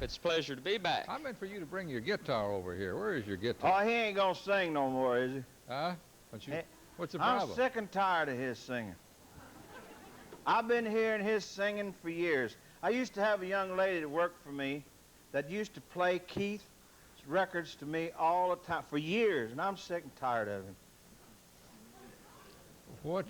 It's a pleasure to be back. I meant for you to bring your guitar over here. Where is your guitar? Oh, he ain't gonna sing no more, is he? Huh? What's the problem? I'm sick and tired of his singing. I've been hearing his singing for years. I used to have a young lady that worked for me that used to play Keith's records to me all the time for years, and I'm sick and tired of him. What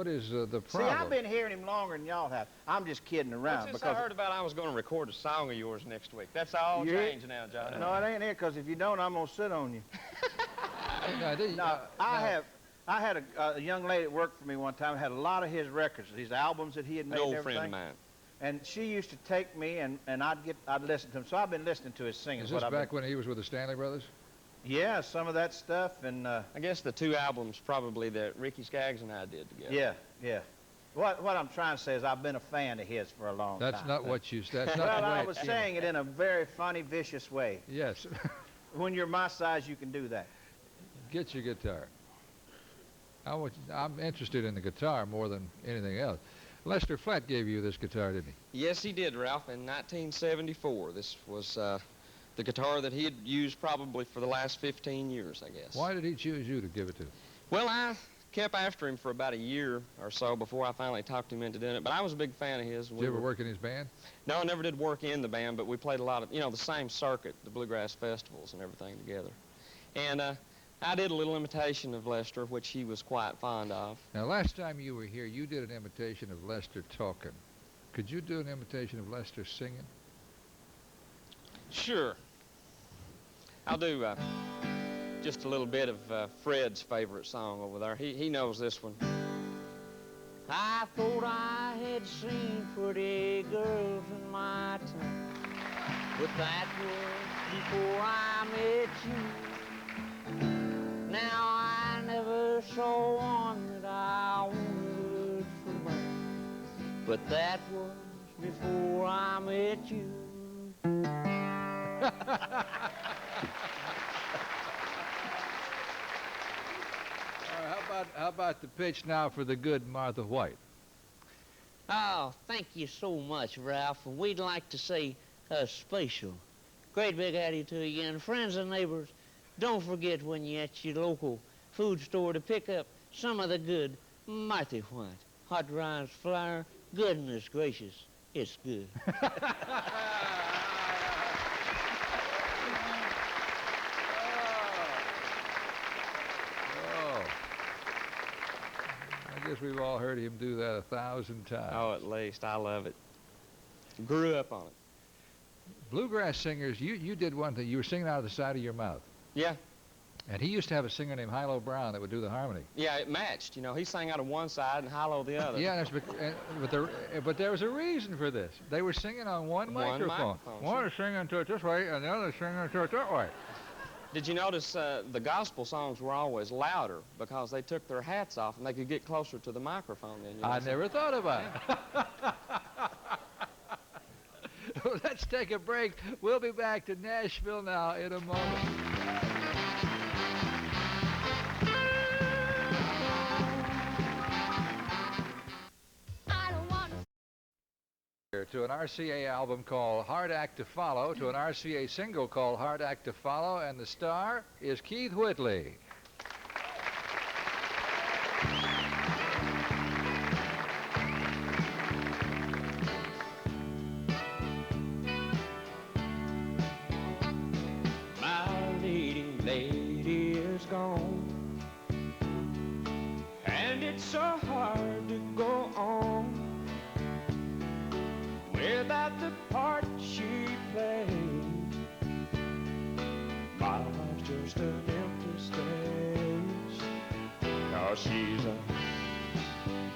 is the problem? See, I've been hearing him longer than y'all have. I'm just kidding around. Since I heard about I was going to record a song of yours next week. That's all changed now, John. No, it ain't it, because if you don't, I'm going to sit on you. I had a young lady that worked for me one time, had a lot of his records, these albums that he had made. An old friend of mine. And she used to take me, and I'd listen to him. So I've been listening to his singing. Is this back when he was with the Stanley Brothers? Yeah, some of that stuff, and I guess the two albums probably that Ricky Skaggs and I did together. Yeah, yeah. What I'm trying to say is I've been a fan of his for a long time. That's not what you said. That's not well, the way I was saying it in a very funny, vicious way. Yes. When you're my size, you can do that. Get your guitar. I'm interested in the guitar more than anything else. Lester Flatt gave you this guitar, didn't he? Yes, he did, Ralph, in 1974. This was the guitar that he had used probably for the last 15 years, I guess. Why did he choose you to give it to? Well, I kept after him for about a year or so before I finally talked him into doing it, but I was a big fan of his. Did you ever work in his band? No, I never did work in the band, but we played a lot of, the same circuit, the bluegrass festivals and everything together. And I did a little imitation of Lester, which he was quite fond of. Now, last time you were here, you did an imitation of Lester talking. Could you do an imitation of Lester singing? Sure. I'll do just a little bit of Fred's favorite song over there. He knows this one. I thought I had seen pretty girls in my time, but that was before I met you. Now I never saw one that I wanted for mine, but that was before I met you. How about the pitch now for the good Martha White? Oh, thank you so much, Ralph. And we'd like to say a special great big howdy to you. And friends and neighbors, don't forget when you're at your local food store to pick up some of the good Martha White. Hot rice flour, goodness gracious, it's good. I guess we've all heard him do that 1,000 times. Oh, at least. I love it. Grew up on it. Bluegrass singers, you did one thing. You were singing out of the side of your mouth. Yeah. And he used to have a singer named Hilo Brown that would do the harmony. Yeah, it matched. He sang out of one side and Hilo the other. Yeah, but there was a reason for this. They were singing on one microphone. One was singing to it this way, and the other singing to it that way. Did you notice the gospel songs were always louder because they took their hats off and they could get closer to the microphone then? I never thought about it. Well, let's take a break. We'll be back to Nashville now in a moment. To an RCA album called Hard Act to Follow, to an RCA single called Hard Act to Follow, and the star is Keith Whitley. My lady is gone, and it's so hard to go on without the part she played. My life's just an empty space, 'cause she's a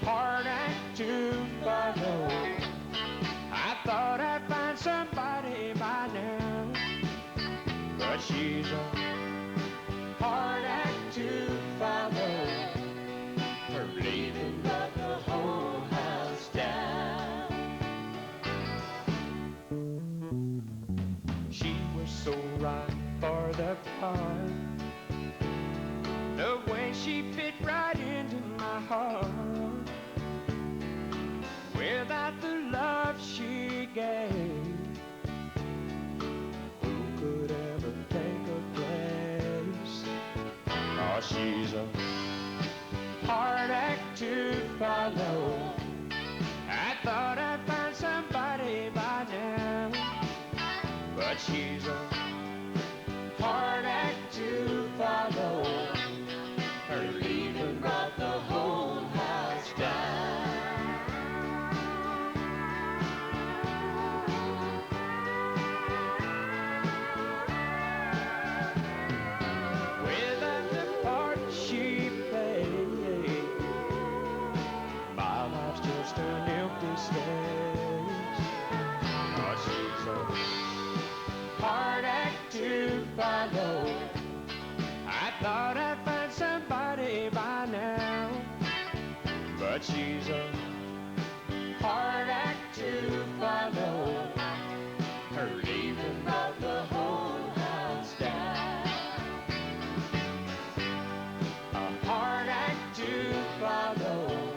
hard act to follow. I thought I'd find somebody by now, but she's a hard act to follow. Her leaving brought the whole house down. She was so right for the part, the way she fit right into my heart. Without the love she gave, 'cause she's a hard act to follow. I thought I'd find somebody by now, but she's a hard act to follow. Her leaving brought the whole house down. Without the part she played, my life's just an empty stage. Oh, she's a hard act to follow. I thought I'd find somebody by now, but she's a hard act to follow. Her leaving brought the whole house down. A hard act to follow.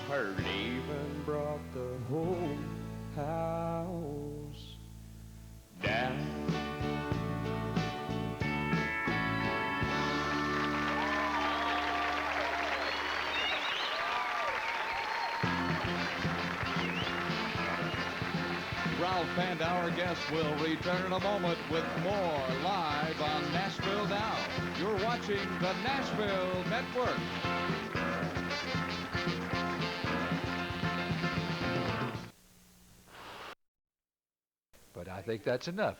Her leaving brought the whole house down. Ralph and our guests will return in a moment with more live on Nashville Now. You're watching the Nashville Network. But I think that's enough.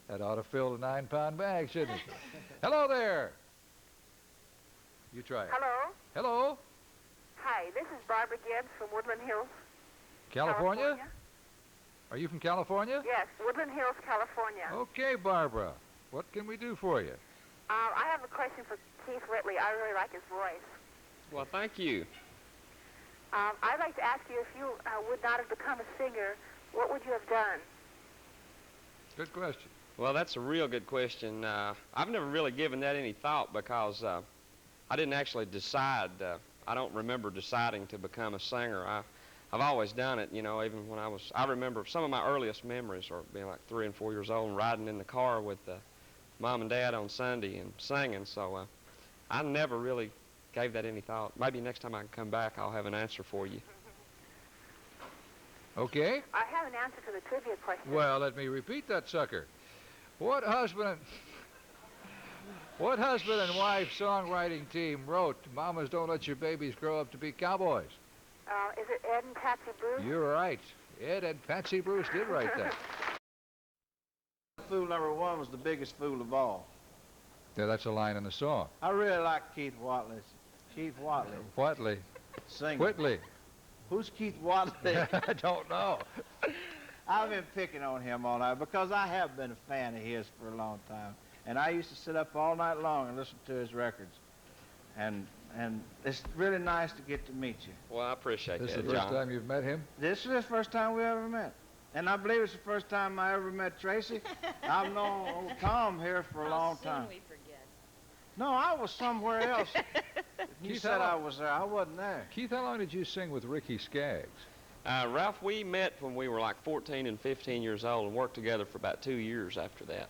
That ought to fill the 9-pound bag, shouldn't it? Hello there. You try it. Hello. Hello. Hi, this is Barbara Gibbs from Woodland Hills, California? Are you from California? Yes, Woodland Hills, California. Okay, Barbara. What can we do for you? I have a question for Keith Whitley. I really like his voice. Well, thank you. I'd like to ask you if you would not have become a singer, what would you have done? Good question. Well, that's a real good question. I've never really given that any thought because I didn't actually decide. I don't remember deciding to become a singer. I've always done it, you know, even when I remember some of my earliest memories are being like 3 and 4 years old and riding in the car with Mom and Dad on Sunday and singing. So I never really gave that any thought. Maybe next time I can come back, I'll have an answer for you. Okay. I have an answer to the trivia question. Well, let me repeat that sucker. What husband and wife songwriting team wrote Mamas Don't Let Your Babies Grow Up to Be Cowboys? Is it Ed and Patsy Bruce? You're right. Ed and Patsy Bruce did write that. Fool number one was the biggest fool of all. Yeah, that's a line in the song. I really like Keith Whitley. Keith Whitley. Whitley. Singing. Whitley. Who's Keith Whitley? I don't know. I've been picking on him all night because I have been a fan of his for a long time. And I used to sit up all night long and listen to his records. And it's really nice to get to meet you. Well, I appreciate This that, is the first John. time you've met him? This is the first time we ever met. And I believe it's the first time I ever met Tracy. I've known old Tom here for a long time. We forget. No, I was somewhere else. You Keith, said how I was there. I wasn't there. Keith, how long did you sing with Ricky Skaggs? Ralph, we met when we were like 14 and 15 years old and worked together for about 2 years after that.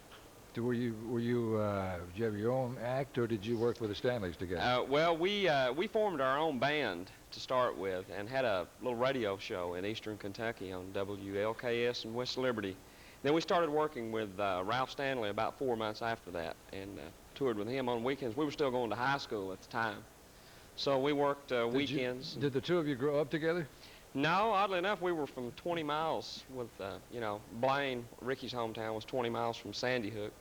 Did you have your own act, or did you work with the Stanleys together? Well, we formed our own band to start with and had a little radio show in eastern Kentucky on WLKS in West Liberty. Then we started working with Ralph Stanley about 4 months after that and toured with him on weekends. We were still going to high school at the time. So we worked weekends. Did the two of you grow up together? No, oddly enough, we were from 20 miles with, Blaine, Ricky's hometown was 20 miles from Sandy Hook.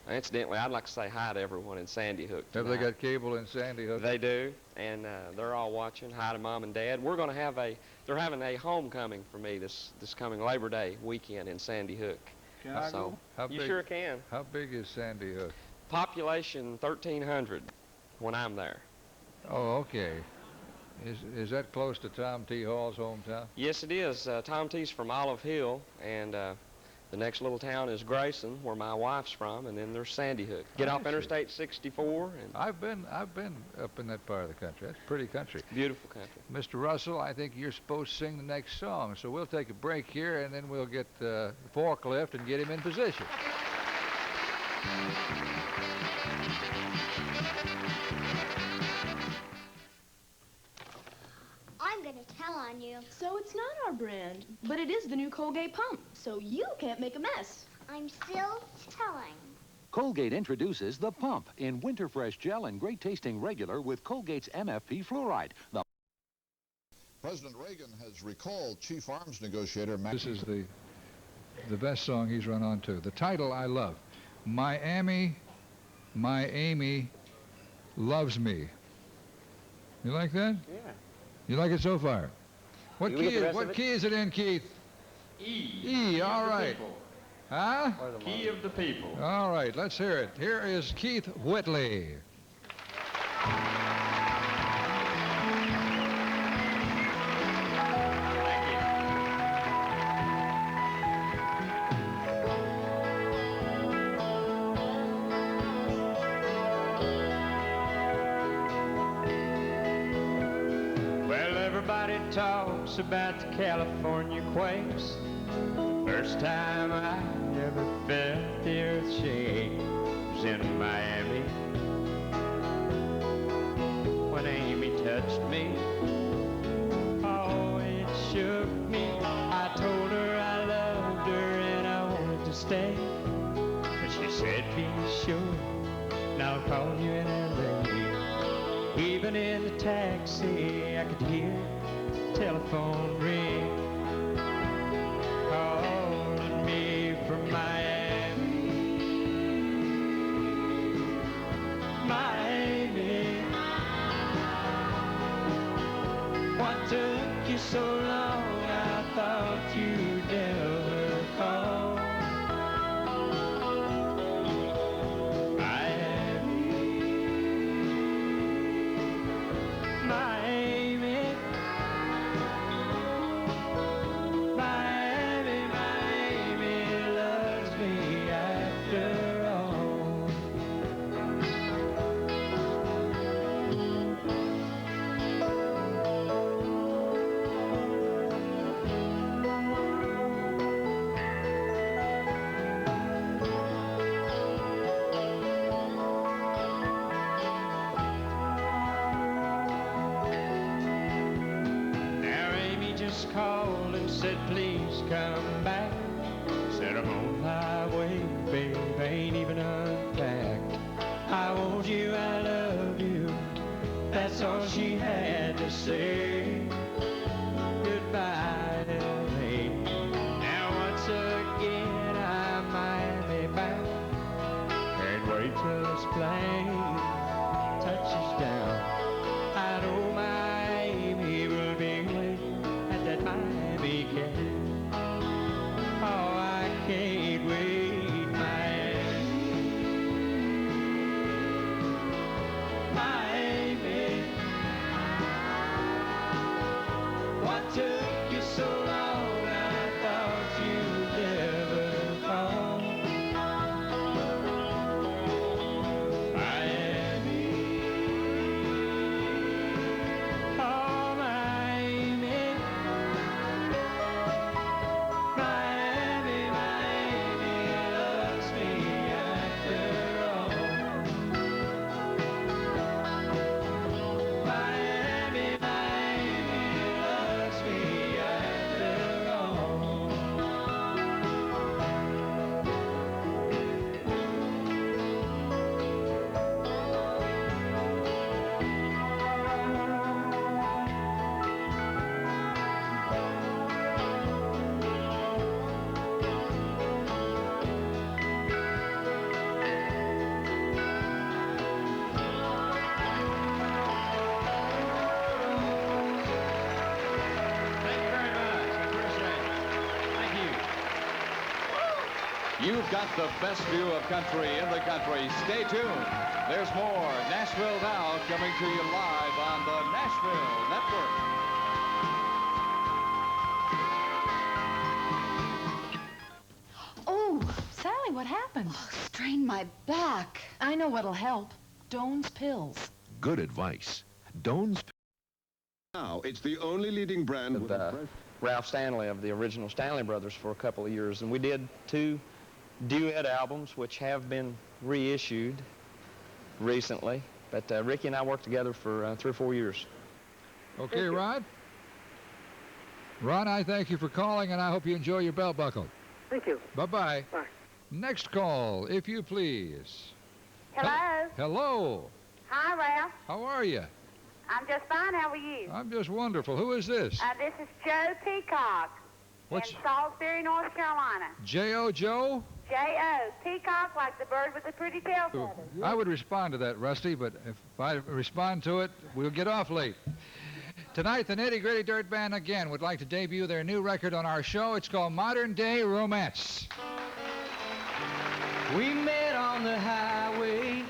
Incidentally, I'd like to say hi to everyone in Sandy Hook Have they tonight. got cable in Sandy Hook? They do, and they're all watching. Hi to Mom and Dad. We're going to have they're having a homecoming for me this coming Labor Day weekend in Sandy Hook. Can I So go? you sure can. How big is Sandy Hook? Population 1,300 when I'm there. Oh, okay. Is that close to Tom T. Hall's hometown? Yes, it is. Tom T's from Olive Hill, and the next little town is Grayson, where my wife's from, and then there's Sandy Hook. Get off see. Interstate 64, and I've been up in that part of the country. That's pretty country. beautiful country. Mr. Russell, I think you're supposed to sing the next song, so we'll take a break here, and then we'll get the forklift and get him in position. I'm gonna tell on you. So it's not our brand, but it is the new Colgate pump, so you can't make a mess. I'm still telling. Colgate introduces the Pump in Winter Fresh Gel and great tasting regular with Colgate's MFP fluoride. President Reagan has recalled Chief Arms Negotiator This is the best song he's run on to. The title I love. Miami, my Amy loves me. You like that? Yeah. You like it so far? What You get the rest of what it? key is it in, Keith? E. E, all right. Huh? Key of the people. All right, let's hear it. Here is Keith Whitley. Well, everybody talks about the California quakes. First time I ever felt the earth shake was in Miami. When Amy touched me, oh, it shook me. I told her I loved her and I wanted to stay. But she said, be sure, and I'll call you in LA. Even in the taxi, I could hear the telephone ring, calling me from Miami. Miami, what took you so long? I thought you'd never call. Miami, Miami, Miami loves me after all. Now Amy just called and said, please come back. Said I'm on my way, babe, ain't even unpacked. I want you, I love you, that's all she had to say. Goodbye, LA. Now once again I'm Miami bound. Can't wait till this plane touches down. I know my Amy will be waiting at that Miami gate. Oh, I can't wait, Miami. What took you so long? I thought you'd never call. Miami, oh Miami, Miami, Miami loves me after all. Miami, Miami loves me after all. Thank you very much. I appreciate it. Thank you. You've got the best view of country in the country. Stay tuned. There's more Nashville Now coming to you live on the Nashville Network. Oh, Sally, what happened? Strained my back. I know what'll help. Doan's pills. Good advice. Doan's. Now, it's the only leading brand With Ralph Stanley of the original Stanley Brothers for a couple of years, and we did two duet albums, which have been reissued recently. But Ricky and I worked together for 3 or 4 years. Okay, Rod? Ron, I thank you for calling, and I hope you enjoy your belt buckle. Thank you. Bye-bye. Bye. Next call, if you please. Hello. Hello. Hi, Ralph. How are you? I'm just fine. How are you? I'm just wonderful. Who is this? This is Joe Peacock What's in Salisbury, North Carolina. J.O. Joe? J.O. Peacock, like the bird with the pretty tail feathers. I would respond to that, Rusty, but if I respond to it, we'll get off late. Tonight, the Nitty Gritty Dirt Band again would like to debut their new record on our show. It's called Modern Day Romance. We met on the highway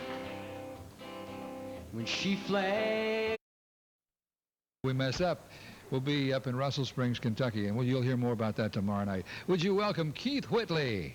when she flagged. We mess up. We'll be up in Russell Springs, Kentucky, and you'll hear more about that tomorrow night. Would you welcome Keith Whitley?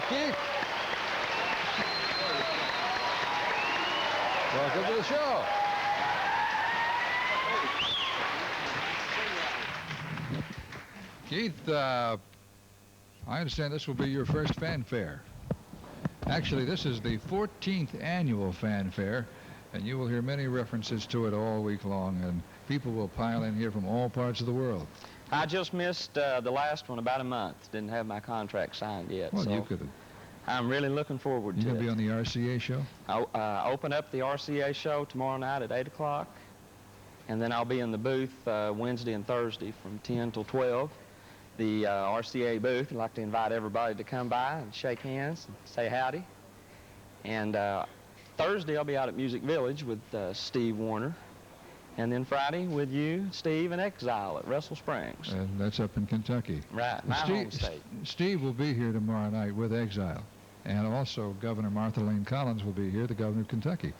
Keith. Welcome to the show. Keith, I understand this will be your first fanfare. Actually, this is the 14th annual fanfare, and you will hear many references to it all week long, and people will pile in here from all parts of the world. I just missed the last one about a month. Didn't have my contract signed yet. Well, so you could have. I'm really looking forward to it. You're going to be on the RCA show? I'll open up the RCA show tomorrow night at 8 o'clock, and then I'll be in the booth Wednesday and Thursday from 10 till 12. The RCA booth. I'd like to invite everybody to come by and shake hands and say howdy. And Thursday I'll be out at Music Village with Steve Warner. And then Friday with you, Steve, and Exile at Russell Springs. And that's up in Kentucky. Right, my home state. Steve will be here tomorrow night with Exile. And also Governor Martha Lane Collins will be here, the governor of Kentucky.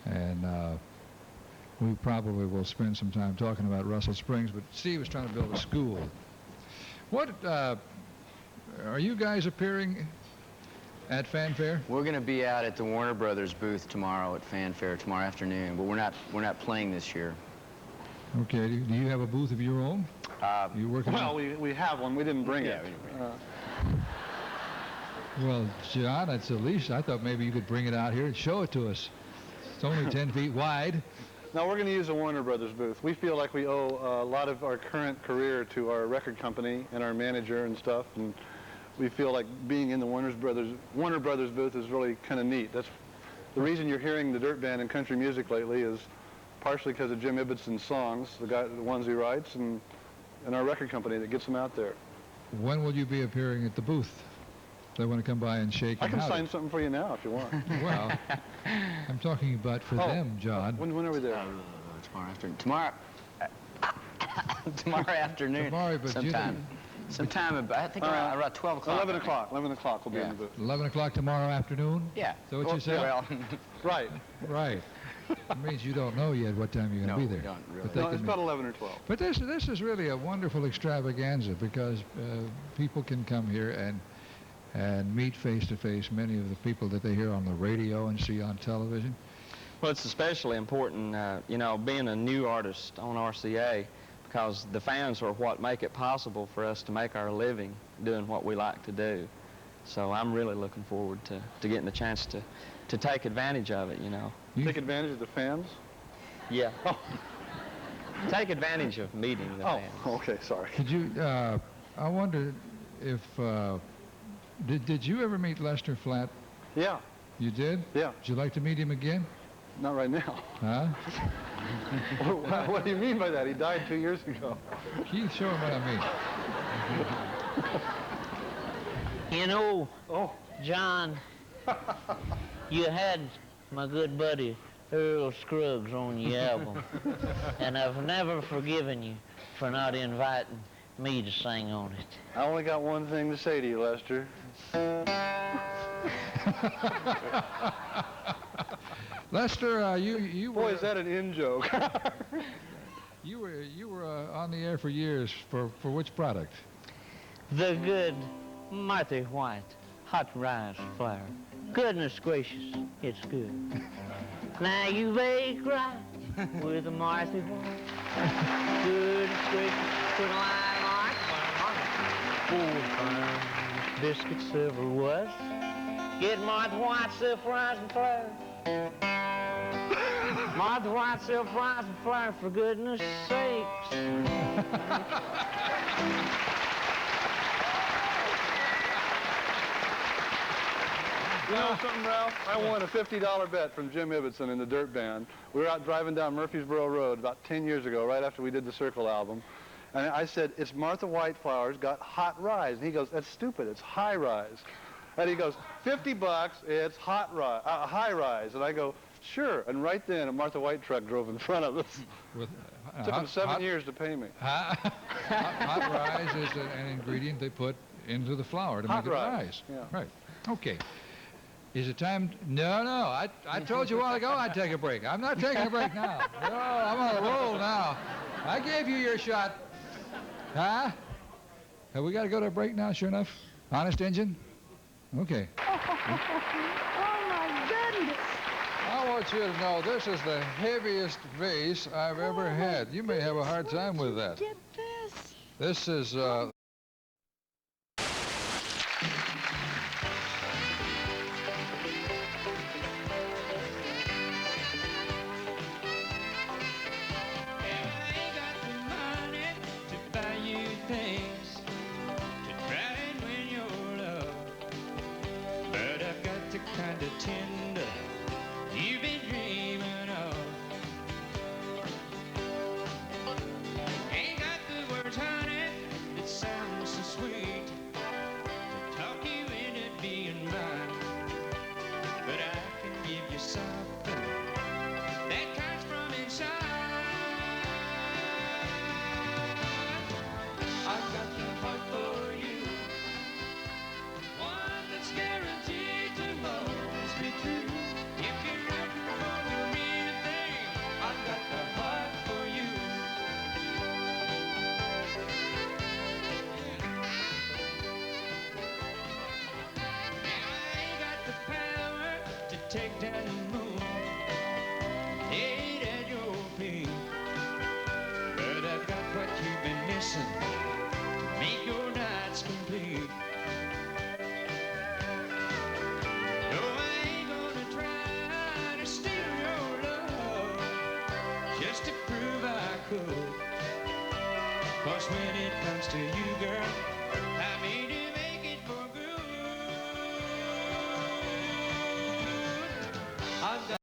And we probably will spend some time talking about Russell Springs, but Steve is trying to build a school. What, are you guys appearing at Fanfare? We're going to be out at the Warner Brothers booth tomorrow at Fanfare tomorrow afternoon, but we're not playing this year. Okay. Do you have a booth of your own? You working? Well, we have one. We didn't bring it. Well, John, that's the least. I thought maybe you could bring it out here and show it to us. It's only 10 feet wide. No, we're going to use a Warner Brothers booth. We feel like we owe a lot of our current career to our record company and our manager and stuff, and we feel like being in the Warner Brothers booth is really kind of neat. That's the reason you're hearing the Dirt Band in country music lately, is partially because of Jim Ibbidson's songs, the ones he writes, and our record company that gets them out there. When will you be appearing at the booth? They want to come by and shake I your can hand. sign something for you now if you want. Well, I'm talking about for them, John. When are we there? Tomorrow afternoon. Tomorrow afternoon. Tomorrow, but sometime, I think around 12 o'clock. 11 o'clock. 11 o'clock we'll be in the booth. 11 o'clock tomorrow afternoon? Yeah. So what you said? Well, right. Right. It means you don't know yet what time you're going to be there. No, we don't But really. No, it's about 11 or 12. But this is really a wonderful extravaganza, because people can come here and meet face-to-face many of the people that they hear on the radio and see on television. Well, it's especially important, you know, being a new artist on RCA, because the fans are what make it possible for us to make our living doing what we like to do. So I'm really looking forward to getting the chance to take advantage of it, you know. Take advantage of the fans? Yeah. Oh. Take advantage of meeting the fans. Oh, okay, sorry. Could you, I wonder if, did you ever meet Lester Flatt? Yeah. You did? Yeah. Would you like to meet him again? Not right now. Huh? What do you mean by that? He died 2 years ago. Keith, show him what I mean. You know, John, you had my good buddy Earl Scruggs on your album, and I've never forgiven you for not inviting me to sing on it. I only got one thing to say to you, Lester. Lester, you Boy, were... is that an in-joke. You were on the air for years for which product? The good Martha White hot rice flour. Goodness gracious, it's good. Now you bake right with the Martha White. Goodness gracious, put a line on it. Full firm biscuit silver was. Get Martha White self-rising flour. Martha White self-rising flour, for goodness sakes. You know something, Ralph? I won a $50 bet from Jim Ibbidson in the Dirt Band. We were out driving down Murfreesboro Road about 10 years ago, right after we did the Circle album. And I said, it's Martha White flour's got hot rise. And he goes, that's stupid, it's high rise. And he goes, $50, it's high rise. And I go, sure. And right then, a Martha White truck drove in front of us. Took him 7 years to pay me. Hot rise is an ingredient they put into the flour to make it rise. Yeah. Right. Okay. Is it time? No. I told you a while ago I'd take a break. I'm not taking a break now. No, I'm on a roll now. I gave you your shot. Huh? Have we got to go to a break now, sure enough? Honest engine? Okay. Oh, my goodness. I want you to know this is the heaviest vase I've ever had. You may have a hard time with that. Get this. This is, tender you've been dreaming of. Ain't got the words, honey, that sound take down the moon, laid at your feet. But I've got what you've been missing to make your nights complete. No, I ain't gonna try to steal your love just to prove I could. 'Cause when it comes to you, girl, I mean to make